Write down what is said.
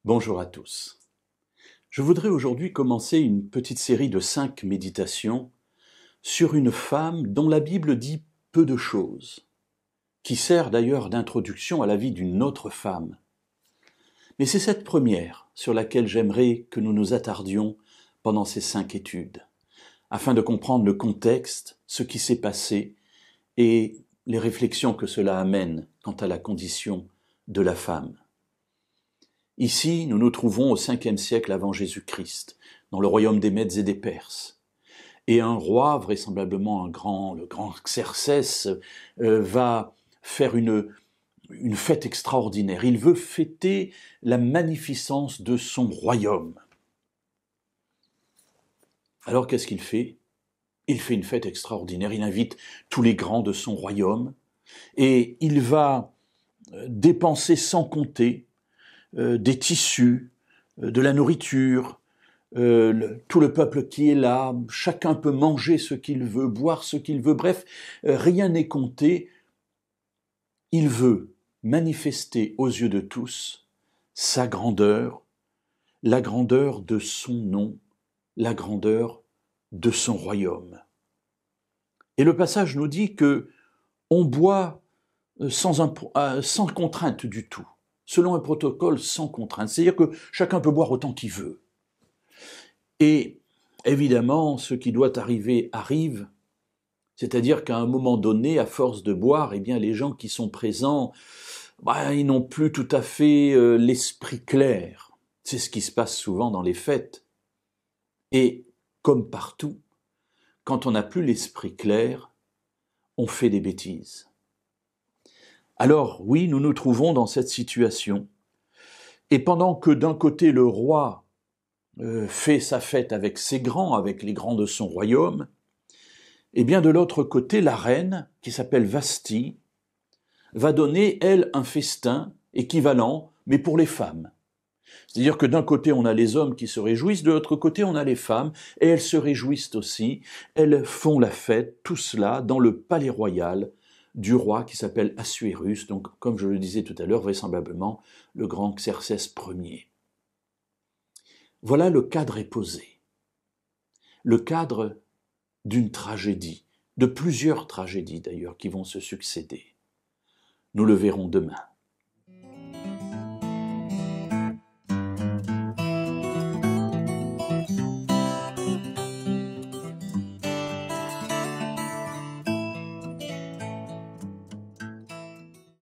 Bonjour à tous. Je voudrais aujourd'hui commencer une petite série de 5 méditations sur une femme dont la Bible dit peu de choses, qui sert d'ailleurs d'introduction à la vie d'une autre femme. Mais c'est cette première sur laquelle j'aimerais que nous nous attardions pendant ces 5 études, afin de comprendre le contexte, ce qui s'est passé et les réflexions que cela amène quant à la condition de la femme. Ici, nous nous trouvons au 5e siècle avant Jésus-Christ, dans le royaume des Mèdes et des Perses. Et un roi, vraisemblablement le grand Xerxès, va faire une fête extraordinaire. Il veut fêter la magnificence de son royaume. Alors qu'est-ce qu'il fait ? Il fait une fête extraordinaire, il invite tous les grands de son royaume et il va dépenser sans compter des tissus, de la nourriture, tout le peuple qui est là, chacun peut manger ce qu'il veut, boire ce qu'il veut, bref, rien n'est compté. Il veut manifester aux yeux de tous sa grandeur, la grandeur de son nom, la grandeur de son royaume. Et le passage nous dit que on boit sans contrainte du tout, selon un protocole sans contrainte, c'est-à-dire que chacun peut boire autant qu'il veut. Et évidemment, ce qui doit arriver arrive, c'est-à-dire qu'à un moment donné, à force de boire, eh bien les gens qui sont présents, ils n'ont plus tout à fait l'esprit clair. C'est ce qui se passe souvent dans les fêtes. Et comme partout, quand on n'a plus l'esprit clair, on fait des bêtises. Alors oui, nous nous trouvons dans cette situation. Et pendant que d'un côté le roi fait sa fête avec ses grands, avec les grands de son royaume, et bien de l'autre côté, la reine, qui s'appelle Vasthi, va donner, elle, un festin équivalent, mais pour les femmes. C'est-à-dire que d'un côté, on a les hommes qui se réjouissent, de l'autre côté, on a les femmes, et elles se réjouissent aussi. Elles font la fête, tout cela, dans le palais royal du roi qui s'appelle Assuérus, donc comme je le disais tout à l'heure, vraisemblablement le grand Xerxès Ier. Voilà, le cadre est posé. Le cadre d'une tragédie, de plusieurs tragédies d'ailleurs qui vont se succéder. Nous le verrons demain.